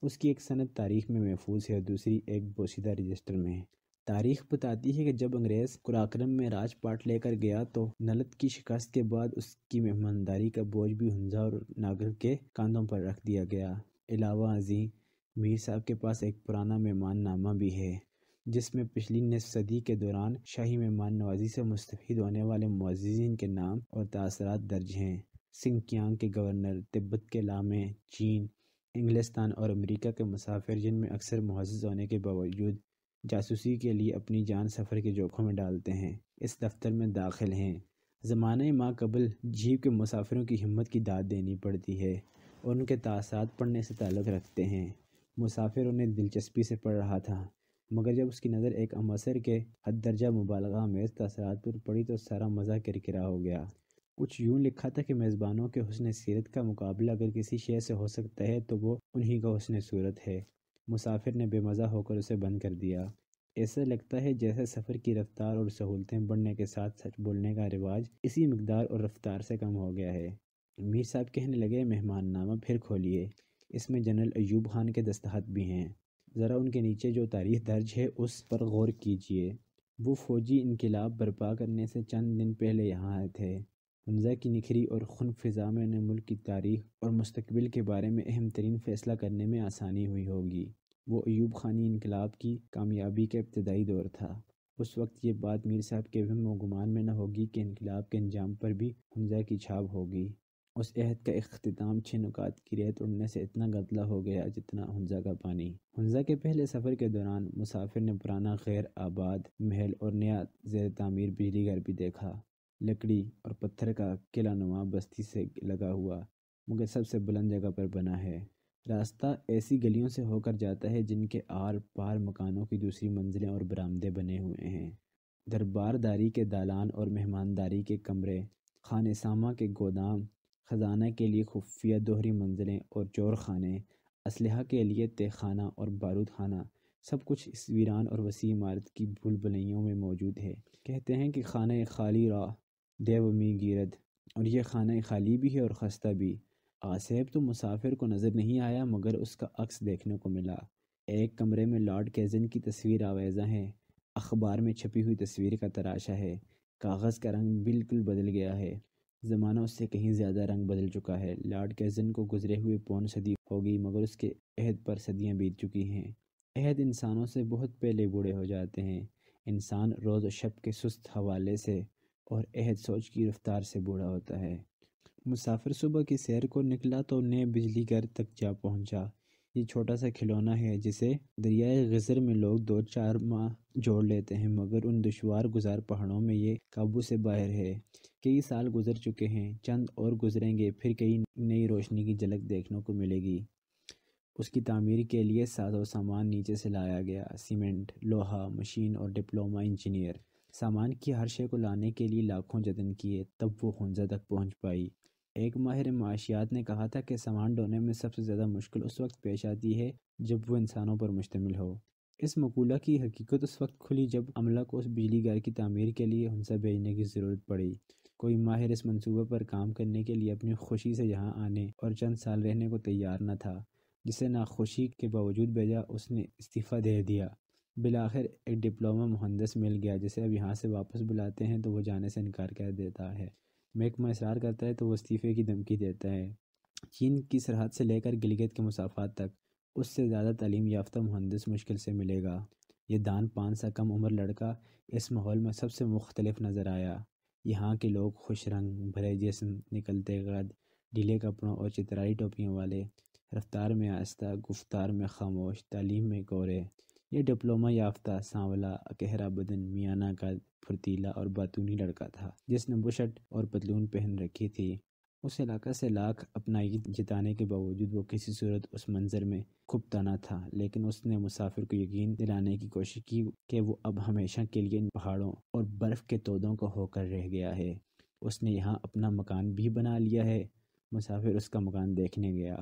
اس کی ایک سند تاریخ میں محفوظ ہے اور دوسری ایک بوسیدہ رجسٹر میں ہے۔ تاریخ بتاتی ہے کہ جب انگریز قراقرم میں راج پاٹ لے کر گیا تو نلت کی شکست کے بعد اس کی مہمانداری کا بوجھ بھی ہنزا اور ناگر کے کاندھوں پر رکھ دیا گیا۔ علاوہ ازیں میر صاحب کے پاس ایک پرانا مہمان نامہ بھی ہے جس میں پچھلی نصف صدی کے دوران شاہی مہمان نوازی سے مستفید ہونے والے معززین کے نام اور تاثرات درج ہیں۔ سنکیانگ کے گورنر، تبت کے لامے، چین، انگلستان اور امریکہ کے مسافر جن میں اکثر معزز ہونے کے باوجود جاسوسی کے لیے اپنی جان سفر کے جوکھوں میں ڈالتے ہیں، اس دفتر میں داخل ہیں۔ زمانہ ما قبل جیپ کے مسافروں کی ہمت کی داد دینی پڑتی ہے اور ان کے تاثرات پڑھنے سے تعلق رکھتے ہیں۔ مسافر انہیں دلچسپی سے پڑھ رہا تھا، مگر جب اس کی نظر ایک عنصر کے حد درجہ مبالغہ آمیز تاثرات پر پڑی تو سارا مزہ کرکرا ہو گیا۔ کچھ یوں لکھا تھا کہ میزبانوں کے حسن سیرت کا مقابلہ اگر کسی شے سے ہو سکتا ہے تو وہ انہی کا حسن صورت ہے۔ مسافر نے بے مزہ ہو کر اسے بند کر دیا۔ ایسا لگتا ہے جیسے سفر کی رفتار اور سہولتیں بڑھنے کے ساتھ سچ بولنے کا رواج اسی مقدار اور رفتار سے کم ہو گیا ہے۔ میر صاحب کہنے لگے مہمان نامہ پھر کھولیے، اس میں جنرل ایوب خان کے دستخط بھی ہیں، ذرا ان کے نیچے جو تاریخ درج ہے اس پر غور کیجئے۔ وہ فوجی انقلاب برپا کرنے سے چند دن پہلے یہاں آئے تھے۔ ہنزا کی نکھری اور خنک فضا میں انہیں ملک کی تاریخ اور مستقبل کے بارے میں اہم ترین فیصلہ کرنے میں آسانی ہوئی ہوگی۔ وہ ایوب خانی انقلاب کی کامیابی کا ابتدائی دور تھا۔ اس وقت یہ بات میر صاحب کے وہم و گمان میں نہ ہوگی کہ انقلاب کے انجام پر بھی ہنزا کی چھاپ ہوگی۔ اس عہد کا اختتام 6 نکات کی ریت اڑنے سے اتنا گدلا ہو گیا جتنا ہنزا کا پانی۔ ہنزا کے پہلے سفر کے دوران مسافر نے پرانا غیر آباد محل اور نیا زیر تعمیر بجلی گھر بھی دیکھا، لکڑی اور پتھر کا قلعہ نما بستی سے لگا ہوا مگر سب سے بلند جگہ پر بنا ہے۔ راستہ ایسی گلیوں سے ہو کر جاتا ہے جن کے آر پار مکانوں کی دوسری منزلیں اور برآمدے بنے ہوئے ہیں، دربارداری کے دالان اور مہمانداری کے کمرے، خانہ سامہ کے گودام، خزانہ کے لیے خفیہ دوہری منزلیں اور چور خانے، اسلحہ کے لیے تہ خانہ اور بارود خانہ، سب کچھ اس ویران اور وسیع عمارت کی بھول بھلیوں میں موجود ہے۔ کہتے ہیں کہ خانہ خالی را دیو می گیرد، اور یہ خانہ خالی بھی ہے اور خستہ بھی۔ آصف تو مسافر کو نظر نہیں آیا مگر اس کا عکس دیکھنے کو ملا۔ ایک کمرے میں لارڈ کیزن کی تصویر آویزاں ہے، اخبار میں چھپی ہوئی تصویر کا تراشا ہے، کاغذ کا رنگ بالکل بدل گیا ہے، زمانہ اس سے کہیں زیادہ رنگ بدل چکا ہے۔ لارڈ کیزن کو گزرے ہوئے پون صدی ہوگی مگر اس کے عہد پر صدیاں بیت چکی ہیں۔ عہد انسانوں سے بہت پہلے بوڑھے ہو جاتے ہیں، انسان روز و شب کے سست حوالے سے اور عہد سوچ کی رفتار سے بوڑھا ہوتا ہے۔ مسافر صبح کی سیر کو نکلا تو نئے بجلی گھر تک جا پہنچا۔ یہ چھوٹا سا کھلونا ہے جسے دریائے غزر میں لوگ 2-4 ماہ جوڑ لیتے ہیں مگر ان دشوار گزار پہاڑوں میں یہ قابو سے باہر ہے۔ کئی سال گزر چکے ہیں، چند اور گزریں گے، پھر کئی نئی روشنی کی جھلک دیکھنے کو ملے گی۔ اس کی تعمیر کے لیے ساز و سامان نیچے سے لایا گیا، سیمنٹ، لوہا، مشین اور ڈپلومہ انجینئر۔ سامان کی ہر شے کو لانے کے لیے لاکھوں جتن کیے تب وہ ہنزا تک پہنچ پائی۔ ایک ماہر معاشیات نے کہا تھا کہ سامان ڈھونے میں سب سے زیادہ مشکل اس وقت پیش آتی ہے جب وہ انسانوں پر مشتمل ہو۔ اس مقولہ کی حقیقت اس وقت کھلی جب عملہ کو اس بجلی گھر کی تعمیر کے لیے ہنزا بھیجنے کی ضرورت پڑی۔ کوئی ماہر اس منصوبے پر کام کرنے کے لیے اپنی خوشی سے یہاں آنے اور چند سال رہنے کو تیار نہ تھا۔ جسے ناخوشی کے باوجود بھیجا اس نے استعفیٰ دے دیا۔ بالآخر ایک ڈپلومہ مہندس مل گیا جسے اب یہاں سے واپس بلاتے ہیں تو وہ جانے سے انکار کر دیتا ہے، محکمہ اصرار کرتا ہے تو وہ استعفے کی دھمکی دیتا ہے۔ چین کی سرحد سے لے کر گلگت کے مسافات تک اس سے زیادہ تعلیم یافتہ مہندس مشکل سے ملے گا۔ یہ دان پان سا کم عمر لڑکا اس ماحول میں سب سے مختلف نظر آیا۔ یہاں کے لوگ خوش رنگ، بھرے جسم، نکلتے قد، ڈھیلے کپڑوں اور چترائی ٹوپیوں والے، رفتار میں آہستہ، گفتار میں خاموش، تعلیم میں کورے۔ یہ ڈپلومہ یافتہ، سانولا، اکہرا بدن، میانہ قد، پھرتیلا اور باتونی لڑکا تھا جس نے بشٹ اور پتلون پہن رکھی تھی۔ اس علاقہ سے لاکھ اپنائی جتانے کے باوجود وہ کسی صورت اس منظر میں کھپتا نہ تھا، لیکن اس نے مسافر کو یقین دلانے کی کوشش کی کہ وہ اب ہمیشہ کے لیے ان پہاڑوں اور برف کے تودوں کا ہو کر رہ گیا ہے۔ اس نے یہاں اپنا مکان بھی بنا لیا ہے۔ مسافر اس کا مکان دیکھنے گیا۔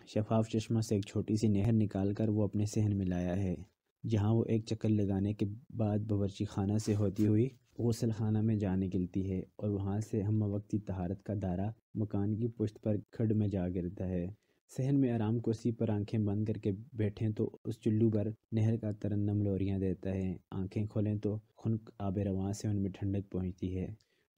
شفاف چشمہ سے ایک چھوٹی سی نہر نکال کر وہ اپنے صحن میں لایا ہے، جہاں وہ ایک چکر لگانے کے بعد باورچی خانہ سے ہوتی ہوئی غسل خانہ میں جا نکلتی ہے اور وہاں سے ہم وقتی طہارت کا دائرہ مکان کی پشت پر کھڈ میں جا گرتا ہے۔ صحن میں آرام کرسی پر آنکھیں بند کر کے بیٹھیں تو اس چلو پر نہر کا ترنم لوریاں دیتا ہے، آنکھیں کھولیں تو خنک آب رواں سے ان میں ٹھنڈک پہنچتی ہے۔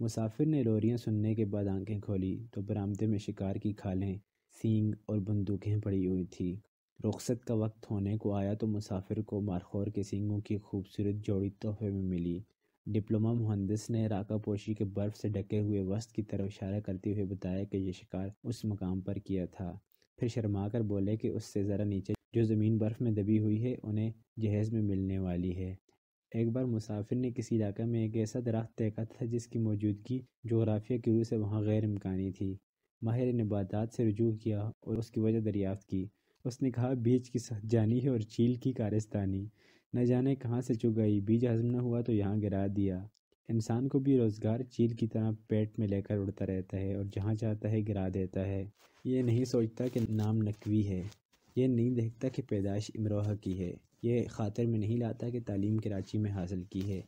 مسافر نے لوریاں سننے کے بعد آنکھیں کھولی تو برآمدے میں شکار کی کھالیں، سینگ اور بندوقیں پڑی ہوئی تھی۔ رخصت کا وقت ہونے کو آیا تو مسافر کو مارخور کے سینگوں کی خوبصورت جوڑی تحفے میں ملی۔ ڈپلومہ مہندس نے راکا پوشی کے برف سے ڈھکے ہوئے وسط کی طرف اشارہ کرتے ہوئے بتایا کہ یہ شکار اس مقام پر کیا تھا، پھر شرما کر بولے کہ اس سے ذرا نیچے جو زمین برف میں دبی ہوئی ہے انہیں جہیز میں ملنے والی ہے۔ ایک بار مسافر نے کسی علاقہ میں ایک ایسا درخت دیکھا تھا جس کی موجودگی جغرافیہ کی روح سے وہاں غیر امکانی تھی۔ ماہر نباتات سے رجوع کیا اور اس کی وجہ دریافت کی۔ اس نے کہا بیج کی سخت جانی ہے اور چیل کی کارستانی، نہ جانے کہاں سے چگ گئی، بیج ہضم نہ ہوا تو یہاں گرا دیا۔ انسان کو بھی روزگار چیل کی طرح پیٹ میں لے کر اڑتا رہتا ہے اور جہاں چاہتا ہے گرا دیتا ہے۔ یہ نہیں سوچتا کہ نام نقوی ہے، یہ نہیں دیکھتا کہ پیدائش امروہہ کی ہے، یہ خاطر میں نہیں لاتا کہ تعلیم کراچی میں حاصل کی ہے۔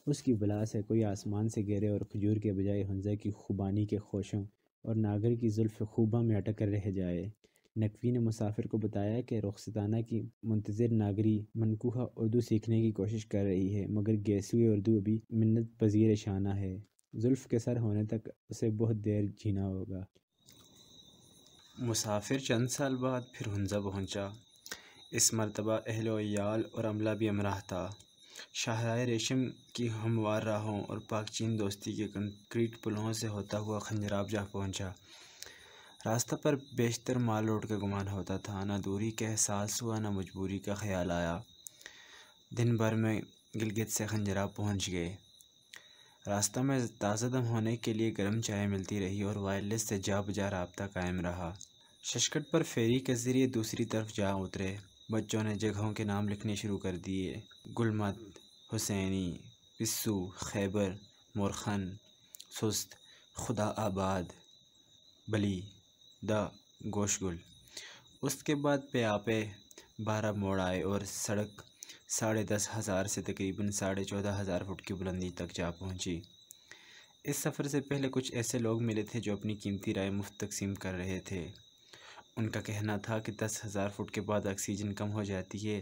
اس کی بلا سے کوئی آسمان سے گرے اور کھجور کے بجائے ہنزا کی خوبانی کے خوشوں اور ناگر کی زلف خوباں میں اٹک کر رہ جائے۔ نقوی نے مسافر کو بتایا کہ رخصتانہ کی منتظر ناگری منکوہہ اردو سیکھنے کی کوشش کر رہی ہے مگر گیسوئے اردو ابھی منت پذیر شانہ ہے، زلف کے سر ہونے تک اسے بہت دیر جینا ہوگا۔ مسافر چند سال بعد پھر ہنزا پہنچا۔ اس مرتبہ اہل و عیال اور عملہ بھی ہمراہ تھا۔ شاہراہ ریشم کی ہموار راہوں اور پاک چین دوستی کے کنکریٹ پلوں سے ہوتا ہوا خنجراب جا پہنچا۔ راستہ پر بیشتر مال روڈ کا گمان ہوتا تھا، نہ دوری کا احساس ہوا نہ مجبوری کا خیال آیا۔ دن بھر میں گلگت سے خنجراب پہنچ گئے۔ راستہ میں تازہ دم ہونے کے لیے گرم چائے ملتی رہی اور وائرلیس سے جا بجا رابطہ قائم رہا۔ ششکٹ پر فیری کے ذریعے دوسری طرف جا اترے۔ بچوں نے جگہوں کے نام لکھنے شروع کر دیے۔ گلمت، حسینی، پسو، خیبر، مورخن، سست، خدا آباد، بلی، دا، گوش گل۔ اس کے بعد پہ آپے 12 موڑ آئے اور سڑک 10,500 سے تقریباً 14,500 فٹ کی بلندی تک جا پہنچی۔ اس سفر سے پہلے کچھ ایسے لوگ ملے تھے جو اپنی قیمتی رائے مفت تقسیم کر رہے تھے۔ ان کا کہنا تھا کہ 10,000 فٹ کے بعد آکسیجن کم ہو جاتی ہے،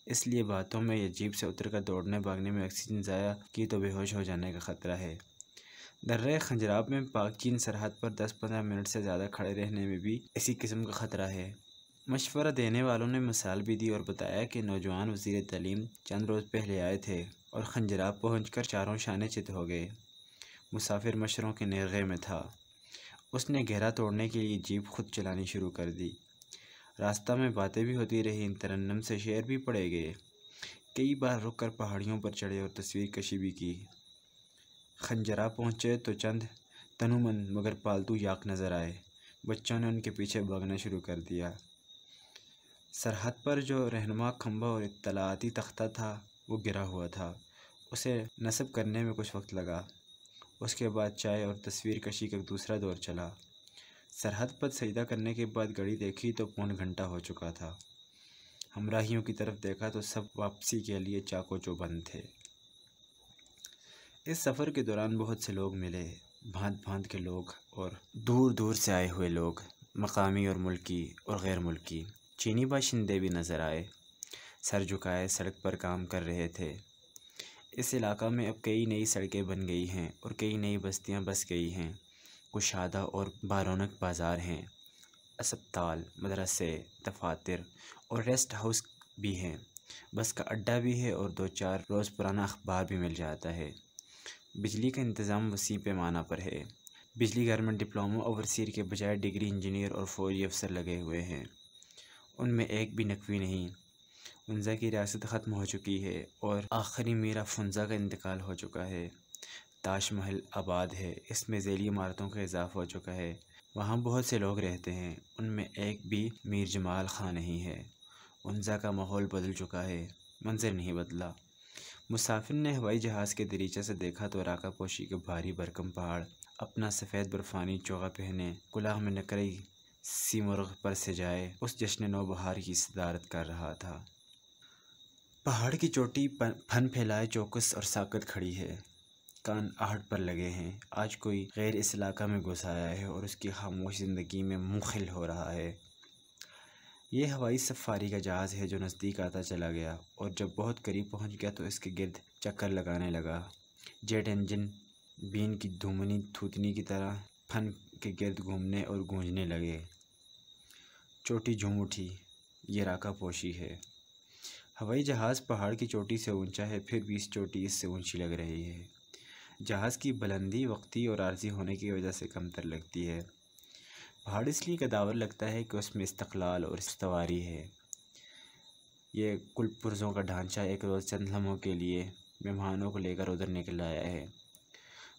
اس لیے باتوں میں یا جیپ سے اتر کر دوڑنے بھاگنے میں آکسیجن ضائع کی تو بے ہوش ہو جانے کا خطرہ ہے۔ درہ خنجراب میں پاک چین سرحد پر 10-15 منٹ سے زیادہ کھڑے رہنے میں بھی اسی قسم کا خطرہ ہے۔ مشورہ دینے والوں نے مثال بھی دی اور بتایا کہ نوجوان وزیر تعلیم چند روز پہلے آئے تھے اور خنجراب پہنچ کر چاروں شانے چت ہو گئے۔ مسافر مشوروں کے نیرغے میں تھا۔ اس نے گھیرا توڑنے کے لیے جیپ خود چلانی شروع کر دی۔ راستہ میں باتیں بھی ہوتی رہیں، ترنم سے شعر بھی پڑھے گئے۔ کئی بار رک کر پہاڑیوں پر چڑھے اور تصویر کشی بھی کی۔ خنجراب پہنچے تو چند تنومند مگر پالتو یاک نظر آئے۔ بچوں نے ان کے پیچھے بھاگنا شروع کر دیا۔ سرحد پر جو رہنما کھمبا اور اطلاعاتی تختہ تھا وہ گرا ہوا تھا، اسے نصب کرنے میں کچھ وقت لگا۔ اس کے بعد چائے اور تصویر کشی کا دوسرا دور چلا۔ سرحد پر سجدہ کرنے کے بعد گھڑی دیکھی تو 1.25 گھنٹہ ہو چکا تھا۔ ہمراہیوں کی طرف دیکھا تو سب واپسی کے لیے چاقو چوبند تھے۔ اس سفر کے دوران بہت سے لوگ ملے، بھانت بھانت کے لوگ اور دور دور سے آئے ہوئے لوگ، مقامی اور ملکی اور غیر ملکی۔ چینی باشندے بھی نظر آئے، سر جھکائے سڑک پر کام کر رہے تھے۔ اس علاقہ میں اب کئی نئی سڑکیں بن گئی ہیں اور کئی نئی بستیاں بس گئی ہیں۔ کشادہ اور بارونق بازار ہیں، اسپتال، مدرسے، دفاتر اور ریسٹ ہاؤس بھی ہیں۔ بس کا اڈہ بھی ہے اور 2-4 روز پرانا اخبار بھی مل جاتا ہے۔ بجلی کا انتظام وسیع پیمانہ پر ہے۔ بجلی گھر میں ڈپلومہ اوورسیر کے بجائے ڈگری انجینئر اور فوجی افسر لگے ہوئے ہیں۔ ان میں ایک بھی نقوی نہیں۔ فنزا کی ریاست ختم ہو چکی ہے اور آخری میرا فنزا کا انتقال ہو چکا ہے۔ تاج محل آباد ہے، اس میں ذیلی عمارتوں کا اضافہ ہو چکا ہے۔ وہاں بہت سے لوگ رہتے ہیں، ان میں ایک بھی میر جمال خاں نہیں ہے۔ فنزا کا ماحول بدل چکا ہے، منظر نہیں بدلا۔ مسافر نے ہوائی جہاز کے دریچے سے دیکھا تو راکا پوشی کے بھاری بھرکم پہاڑ اپنا سفید برفانی چوغا پہنے کلاه میں نکرئی سیمرغ پر سے جائے اس جشن نوبہار کی صدارت کر رہا تھا۔ پہاڑ کی چوٹی پھن پھیلائے چوکس اور ساکت کھڑی ہے، کان آہٹ پر لگے ہیں۔ آج کوئی غیر اس علاقہ میں گھس آیا ہے اور اس کی خاموش زندگی میں منخل ہو رہا ہے۔ یہ ہوائی سفاری کا جہاز ہے جو نزدیک آتا چلا گیا اور جب بہت قریب پہنچ گیا تو اس کے گرد چکر لگانے لگا۔ جیٹ انجن بین کی دھومنی تھوتنی کی طرح پھن کے گرد گھومنے اور گونجنے لگے۔ چوٹی جھوم اٹھی، یہ راکا پوشی ہے۔ ہوائی جہاز پہاڑ کی چوٹی سے اونچا ہے، پھر بھی اس چوٹی اس سے اونچی لگ رہی ہے۔ جہاز کی بلندی وقتی اور عارضی ہونے کی وجہ سے کمتر لگتی ہے۔ پہاڑ اس لیے قداور لگتا ہے کہ اس میں استقلال اور استواری ہے۔ یہ کل پرزوں کا ڈھانچہ ایک روز چند لمحوں کے لیے مہمانوں کو لے کر ادھر نکل آیا ہے،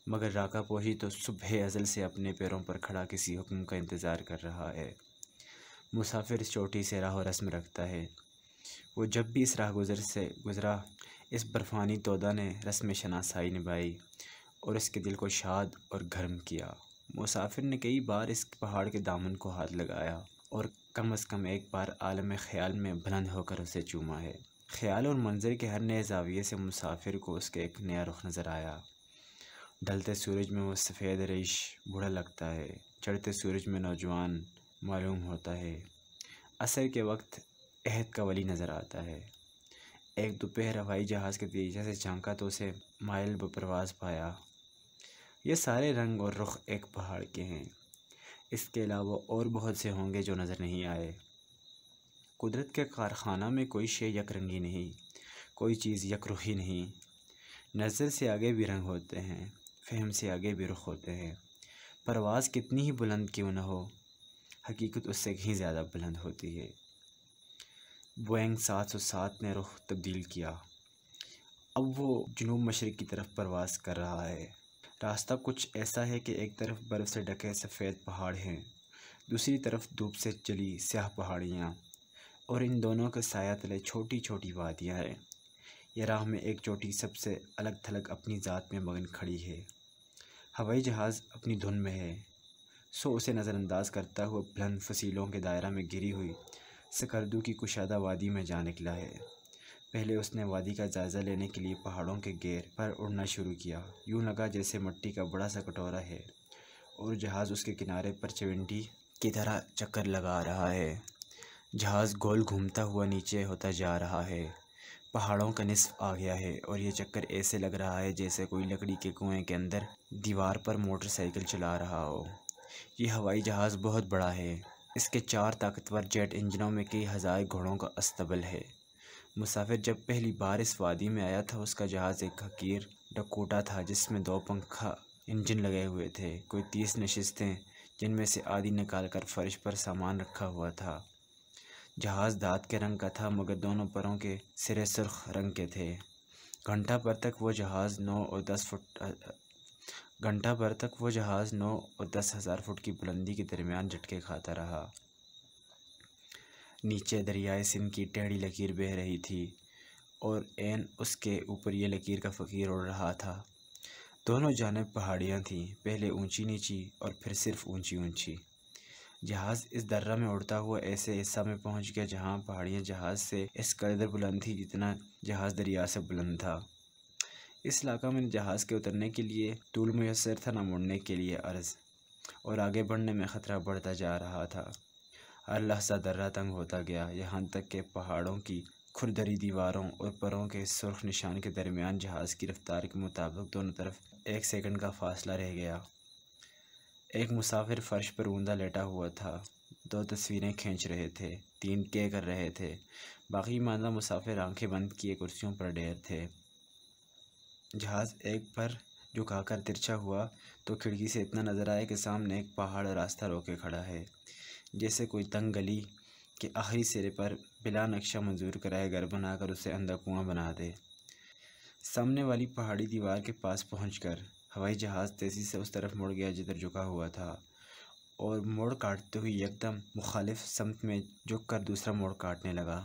مگر راکا پوشی تو صبح ازل سے اپنے پیروں پر کھڑا کسی حکم کا انتظار کر رہا ہے۔ مسافر اس چوٹی سے راہ و رسم رکھتا ہے۔ وہ جب بھی اس راہ سے گزرا، اس برفانی تودا نے رسم شناسائی نبھائی اور اس کے دل کو شاد اور گرم کیا۔ مسافر نے کئی بار اس پہاڑ کے دامن کو ہاتھ لگایا اور کم از کم ایک بار عالم خیال میں بلند ہو کر اسے چوما ہے۔ خیال اور منظر کے ہر نئے زاویے سے مسافر کو اس کا ایک نیا رخ نظر آیا۔ ڈھلتے سورج میں وہ سفید ریش بوڑھا لگتا ہے، چڑھتے سورج میں نوجوان معلوم ہوتا ہے۔ عصر کے وقت عہد کا ولی نظر آتا ہے۔ ایک دوپہر ہوائی جہاز کے دریچے سے جھانکا تو اسے مائل بپرواز پایا۔ یہ سارے رنگ اور رخ ایک پہاڑ کے ہیں، اس کے علاوہ اور بہت سے ہوں گے جو نظر نہیں آئے۔ قدرت کے کارخانہ میں کوئی شے یک رنگی نہیں، کوئی چیز یک رخی نہیں۔ نظر سے آگے بھی رنگ ہوتے ہیں، فہم سے آگے بھی رخ ہوتے ہیں۔ پرواز کتنی ہی بلند کیوں نہ ہو، حقیقت اس سے کہیں زیادہ بلند ہوتی ہے۔ بوئنگ 707 نے رخ تبدیل کیا۔ اب وہ جنوب مشرق کی طرف پرواز کر رہا ہے۔ راستہ کچھ ایسا ہے کہ ایک طرف برف سے ڈھکے سفید پہاڑ ہیں، دوسری طرف دھوپ سے چلی سیاہ پہاڑیاں، اور ان دونوں کے سایہ تلے چھوٹی چھوٹی وادیاں ہیں۔ یہ راہ میں ایک چوٹی سب سے الگ تھلگ اپنی ذات میں مگن کھڑی ہے۔ ہوائی جہاز اپنی دھن میں ہے، سو اسے نظر انداز کرتا ہوا بلند فصیلوں کے دائرہ میں گری ہوئی سکردو کی کشادہ وادی میں جا نکلا ہے۔ پہلے اس نے وادی کا جائزہ لینے کے لیے پہاڑوں کے گیر پر اڑنا شروع کیا۔ یوں لگا جیسے مٹی کا بڑا سا کٹورا ہے اور جہاز اس کے کنارے پر چونٹی کی طرح چکر لگا رہا ہے۔ جہاز گول گھومتا ہوا نیچے ہوتا جا رہا ہے۔ پہاڑوں کا نصف آ گیا ہے اور یہ چکر ایسے لگ رہا ہے جیسے کوئی لکڑی کے کنویں کے اندر دیوار پر موٹر سائیکل چلا رہا ہو۔ یہ ہوائی جہاز بہت بڑا ہے۔ اس کے 4 طاقتور جیٹ انجنوں میں کئی ہزار گھوڑوں کا استبل ہے۔ مسافر جب پہلی بار اس وادی میں آیا تھا، اس کا جہاز ایک حقیر ڈکوٹا تھا جس میں 2 پنکھا انجن لگے ہوئے تھے، کوئی 30 نشستیں جن میں سے آدھی نکال کر فرش پر سامان رکھا ہوا تھا۔ جہاز دھات کے رنگ کا تھا مگر دونوں پروں کے سرے سرخ رنگ کے تھے۔ گھنٹہ بھر تک وہ جہاز 9 اور 10 ہزار فٹ کی بلندی کے درمیان جھٹکے کھاتا رہا۔ نیچے دریائے سندھ کی ٹیڑھی لکیر بہہ رہی تھی اور عین اس کے اوپر یہ لکیر کا فقیر اڑ رہا تھا۔ دونوں جانب پہاڑیاں تھیں، پہلے اونچی نیچی اور پھر صرف اونچی اونچی۔ جہاز اس درہ میں اڑتا ہوا ایسے حصہ میں پہنچ گیا جہاں پہاڑیاں جہاز سے اس قدر بلند تھی جتنا جہاز دریا سے بلند تھا۔ اس علاقہ میں نہ جہاز کے اترنے کے لیے طول میسر تھا نہ مڑنے کے لیے عرض، اور آگے بڑھنے میں خطرہ بڑھتا جا رہا تھا۔ ہر لحظہ درہ تنگ ہوتا گیا، یہاں تک کہ پہاڑوں کی کھردری دیواروں اور پروں کے سرخ نشان کے درمیان جہاز کی رفتار کے مطابق دونوں طرف 1 سیکنڈ کا فاصلہ رہ گیا۔ ایک مسافر فرش پر اوندا لیٹا ہوا تھا، 2 تصویریں کھینچ رہے تھے، 3 کے کر رہے تھے، باقی ماندہ مسافر آنکھیں بند کیے کرسیوں پر ڈیر تھے۔ جہاز ایک پر جھکا کر ترچھا ہوا تو کھڑکی سے اتنا نظر آیا کہ سامنے ایک پہاڑ راستہ روکے کھڑا ہے، جیسے کوئی تنگ گلی کے آخری سرے پر بلا نقشہ منظور کرائے گھر بنا کر اسے اندھا کنواں بنا دے۔ سامنے والی پہاڑی دیوار کے پاس پہنچ کر ہوائی جہاز تیزی سے اس طرف مڑ گیا جدھر جھکا ہوا تھا، اور موڑ کاٹتے ہوئے یکدم مخالف سمت میں جھک کر دوسرا موڑ کاٹنے لگا۔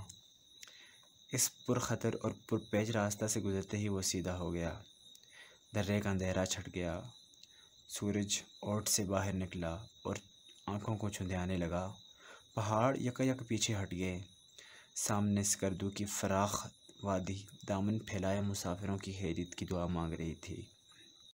اس پرخطر اور پرپیچ راستہ سے گزرتے ہی وہ سیدھا ہو گیا۔ درے کا اندھیرا چھٹ گیا، سورج اوٹ سے باہر نکلا اور آنکھوں کو چھندیانے لگا۔ پہاڑ یک پیچھے ہٹ گئے۔ سامنے سکردو کی فراخ وادی دامن پھیلائے مسافروں کی خیریت کی دعا مانگ رہی تھی۔